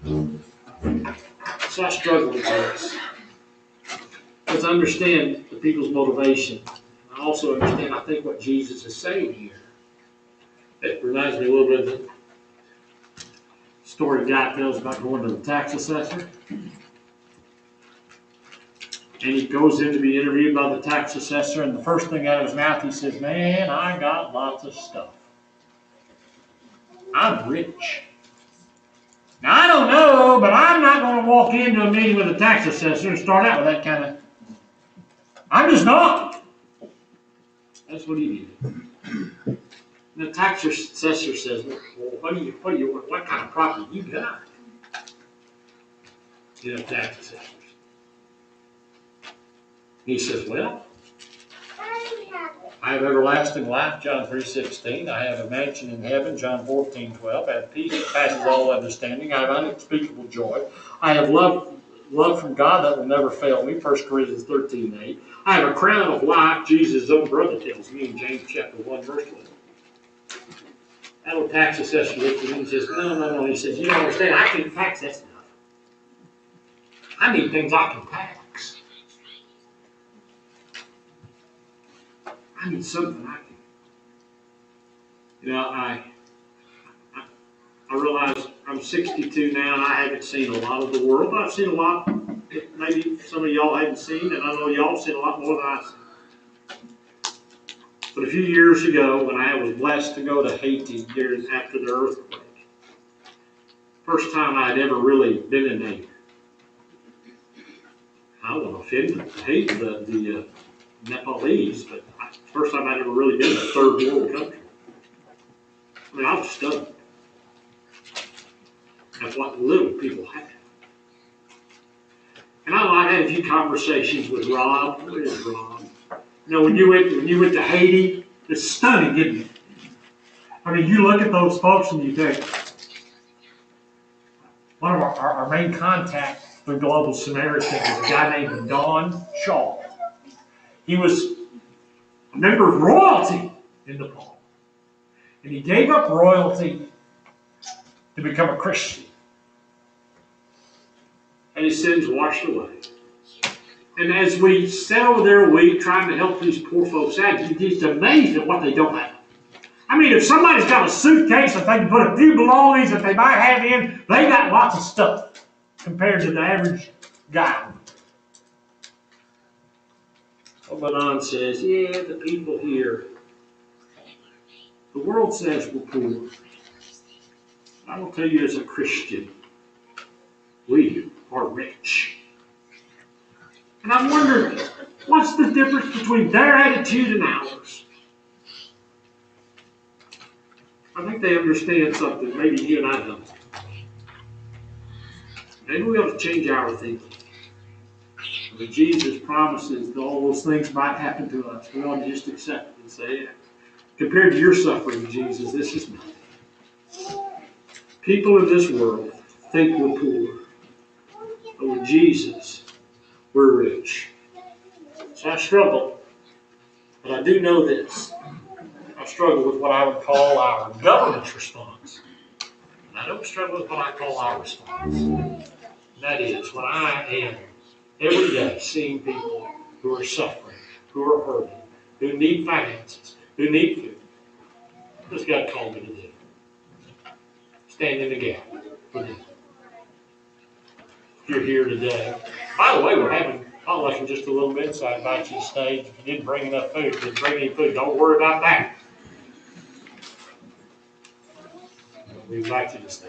So I struggle with this. Because I understand the people's motivation. I also understand, I think, what Jesus is saying here. It reminds me a little bit of the story a guy tells about going to the tax assessor. And he goes in to be interviewed by the tax assessor, and the first thing out of his mouth, he says, "Man, I got lots of stuff. I'm rich." Now, I don't know, but I'm not going to walk into a meeting with a tax assessor and start out with that kind of, I'm just not. That's what he did. And the tax assessor says, "Well, what kind of property you got?" You know, tax assessors. He says, "Well, I have everlasting life," John 3:16. "I have a mansion in heaven," John 14:12. "I have peace that passes all understanding. I have unspeakable joy. I have love from God that will never fail me," 1 Corinthians 13:8. "I have a crown of life," Jesus' own brother tells me in James chapter 1, verse 1. That old tax assessor looks at him and says, No. He says, "You don't understand. I can't tax that stuff. I need things I can tax. I need something I can." You know, I realize I'm 62 now, and I haven't seen a lot of the world, but I've seen a lot. Maybe some of y'all haven't seen, and I know y'all have seen a lot more than I've seen. But a few years ago, when I was blessed to go to Haiti after the earthquake, first time I had ever really been in a, I don't want to offend the Nepalese, but first time I'd ever really been in a third world country. I mean, I was stunned at what little people have. And I had a few conversations with Rob. Where is Rob? You know, when you went to Haiti, it's stunning, isn't it? I mean, you look at those folks and you think, one of our main contact for Global Samaritan was a guy named Don Shaw. He was a member of royalty in Nepal. And he gave up royalty to become a Christian. And his sins washed away. And as we sat over there a week trying to help these poor folks out, he's amazed at what they don't have. I mean, if somebody's got a suitcase that they can put a few belongings that they might have in, they got lots of stuff compared to the average guy. Well, Banan says, yeah, the people here, the world says we're poor. I will tell you as a Christian, we are rich. And I wonder, what's the difference between their attitude and ours? I think they understand something maybe you and I don't. Maybe we ought to change our thinking. But Jesus promises that all those things might happen to us. We ought to just accept it and say, yeah, compared to your suffering, Jesus, this is nothing. People in this world think we're poor. But with Jesus, we're rich. So I struggle. But I do know this. I struggle with what I would call our government's response. And I don't struggle with what I call our response. And that is when I am every day seeing people who are suffering, who are hurting, who need finances, who need food. What's God called me to do? Stand in the gap for them. If you're here today, by the way, we're having potluck in just a little bit, so I invite you to stage. If you didn't bring enough food, didn't bring any food, don't worry about that. We invite you to stay.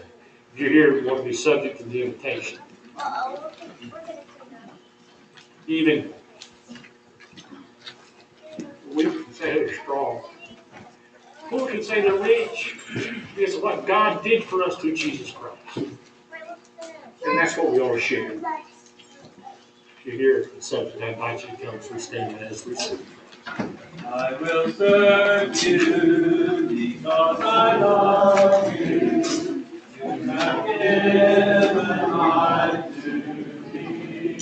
If you're here, we want to be subject to the invitation. Even we can say they're strong. Who can say they're rich? Because of what God did for us through Jesus Christ. And that's what we ought to share. If you're here at the subject, I invite you to come as we stand as we sing. I will serve you because I love you. You have given life to me.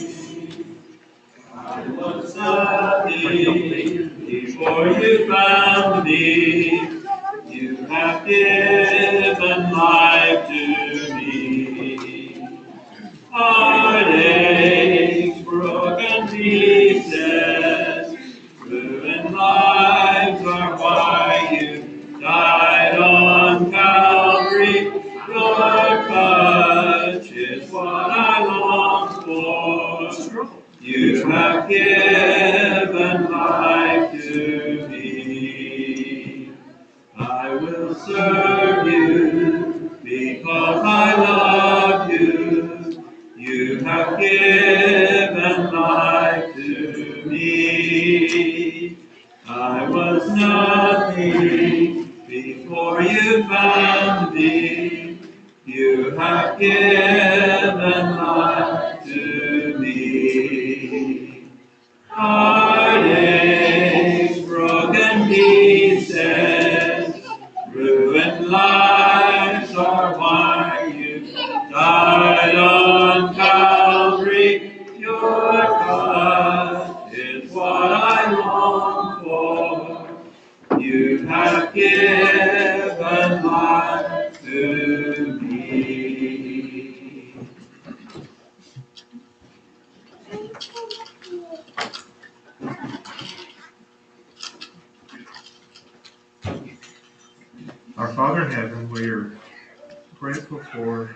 I was nothing before you found me. You have given life to me. have given life to me. I will serve you because I love you. You have given life to me. I was nothing before you found me. You have given life to me. Heartaches, broken pieces, ruined lives are why you died on Calvary. Your God is what I long for. You have given life to me. Our Father in heaven, we are grateful for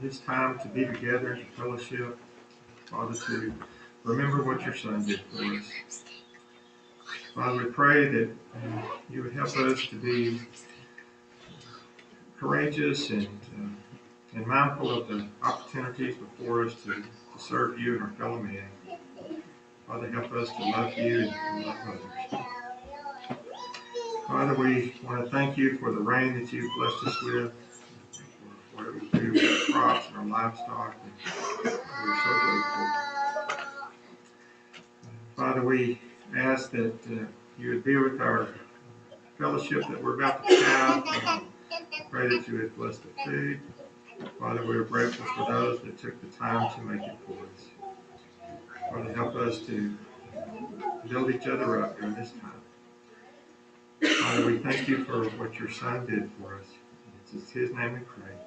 this time to be together in fellowship, Father, to remember what your Son did for us. Father, we pray that you would help us to be courageous and mindful of the opportunities before us to serve you and our fellow men. Father, help us to love you and love others. Father, we want to thank you for the rain that you've blessed us with, for what it will do with our crops and our livestock. And we're so grateful. Father, we ask that you would be with our fellowship that we're about to have. Pray that you would bless the food. Father, we are grateful for those that took the time to make it for us. Father, help us to build each other up during this time. Father, we thank you for what your Son did for us. It's in his name we pray.